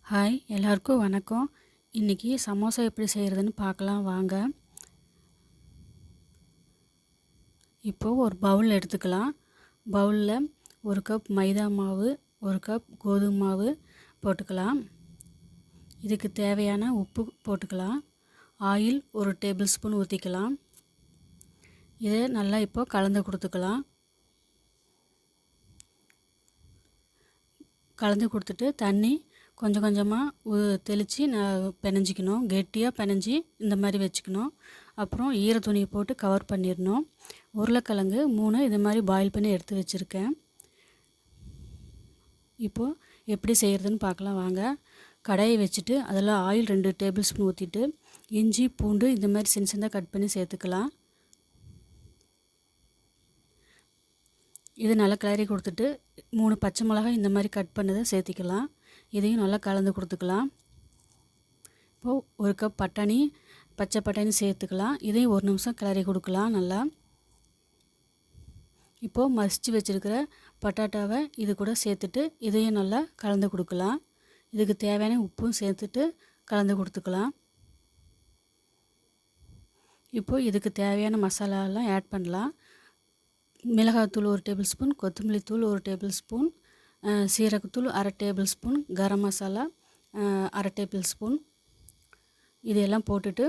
Hi எல்லாருக்கும் வணக்கம். இன்றைக்கி சமோசா எப்படி செய்கிறதுன்னு பார்க்கலாம் வாங்க. இப்போது ஒரு பவுல் எடுத்துக்கலாம். பவுலில் 1 கப் மைதா மாவு, 1 கப் கோதுமை மாவு போட்டுக்கலாம். இதுக்கு தேவையான உப்பு போட்டுக்கலாம். ஆயில் 1 டேபிள் ஸ்பூன் ஊற்றிக்கலாம். இதை நல்லா இப்போ கலந்து கொடுத்துக்கலாம். கலந்து கொடுத்துட்டு தண்ணி கொஞ்சம் கொஞ்சமாக தெளித்து பிணைஞ்சிக்கணும். கெட்டியாக பிணைஞ்சி இந்த மாதிரி வச்சுக்கணும். அப்புறம் ஈர துணியை போட்டு கவர் பண்ணிடணும். உருளைக்கிழங்கு 3 இது மாதிரி பாயில் பண்ணி எடுத்து வச்சுருக்கேன். இப்போது எப்படி செய்கிறதுன்னு பார்க்கலாம் வாங்க. கடாயை வச்சுட்டு அதில் ஆயில் 2 டேபிள் ஸ்பூன் ஊற்றிட்டு இஞ்சி பூண்டு இந்த மாதிரி சின்ன சின்னதாக கட் பண்ணி சேர்த்துக்கலாம். இது நல்லா கிளறி கொடுத்துட்டு 3 பச்சை மிளகாய் இந்த மாதிரி கட் பண்ணதை சேர்த்திக்கலாம். இதையும் நல்லா கலந்து கொடுத்துக்கலாம். இப்போது 1 கப் பச்சை பட்டாணி சேர்த்துக்கலாம். இதையும் 1 நிமிஷம் கிளறி கொடுக்கலாம் நல்லா. இப்போது மசிச்சு வச்சுருக்கிற பட்டாட்டாவை இது கூட சேர்த்துட்டு இதையும் நல்லா கலந்து கொடுக்கலாம். இதுக்கு தேவையான உப்பும் சேர்த்துட்டு கலந்து கொடுத்துக்கலாம். இப்போது இதுக்கு தேவையான மசாலாலாம் ஆட் பண்ணலாம். மிளகாய்த்தூள் 1 டேபிள் ஸ்பூன், கொத்தமல்லி தூள் 1 டேபிள் ஸ்பூன், சீரகத்தூள் 1/2 table spoon, garam masala 1/2 table spoon இதையெல்லாம் போட்டுட்டு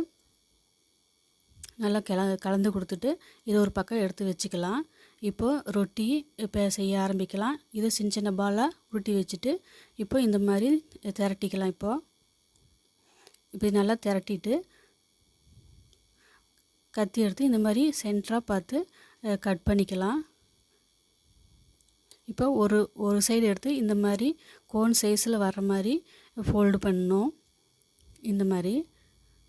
நல்லா கலந்து கொடுத்துட்டு இது ஒரு பக்கம் எடுத்து வச்சுக்கலாம். இப்போது ரொட்டி இப்போ செய்ய ஆரம்பிக்கலாம். இதை சின்ன சின்ன பாலாக உருட்டி வச்சுட்டு இப்போ இந்த மாதிரி திரட்டிக்கலாம். இப்படி நல்லா திரட்டிட்டு கத்தி எடுத்து இந்த மாதிரி சென்டராக பார்த்து கட் பண்ணிக்கலாம். இப்போ ஒரு சைடு எடுத்து இந்த மாதிரி கோன் சைஸில் வர்ற மாதிரி ஃபோல்டு பண்ணணும். இந்த மாதிரி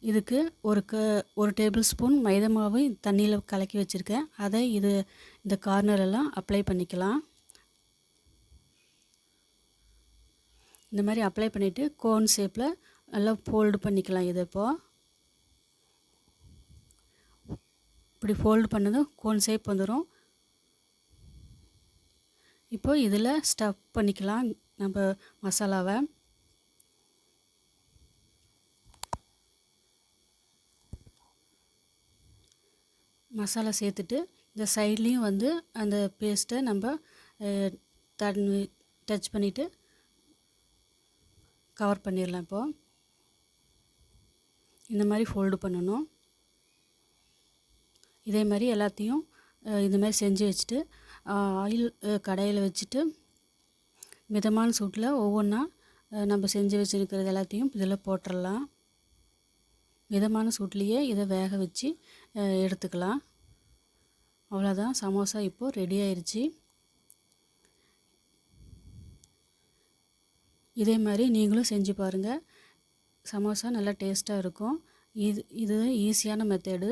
இதுக்கு ஒரு டேபிள் ஸ்பூன் மைதா மாவு தண்ணியில் கலக்கி வச்சுருக்கேன். அதை இந்த கார்னரெல்லாம் அப்ளை பண்ணிக்கலாம். இந்த மாதிரி அப்ளை பண்ணிவிட்டு கோன் ஷேப்பில் நல்லா ஃபோல்டு பண்ணிக்கலாம். இதை இப்படி ஃபோல்டு பண்ணதும் கோன் ஷேப் வந்துடும். இப்போது இதில் ஸ்டஃப் பண்ணிக்கலாம் நம்ம மசாலாவை. மசாலா சேர்த்துட்டு இந்த சைட்லேயும் வந்து அந்த பேஸ்ட்டை நம்ம டச் பண்ணிவிட்டு கவர் பண்ணிடலாம். இப்போது இந்த மாதிரி ஃபோல்டு பண்ணணும். இதே மாதிரி எல்லாத்தையும் இந்த மாதிரி செஞ்சு வச்சுட்டு ஆயில் கடாயில் வச்சுட்டு மிதமான சூட்டில் ஒவ்வொன்றா நம்ம செஞ்சு வச்சுருக்கிறது எல்லாத்தையும் இதில் போட்டுடலாம். மிதமான சூட்லேயே இதை வேக வச்சு எடுத்துக்கலாம். அவ்வளோதான், சமோசா இப்போது ரெடி ஆயிடுச்சு. இதே மாதிரி நீங்களும் செஞ்சு பாருங்கள். சமோசா நல்லா டேஸ்ட்டாக இருக்கும். இது ஈஸியான மெத்தடு.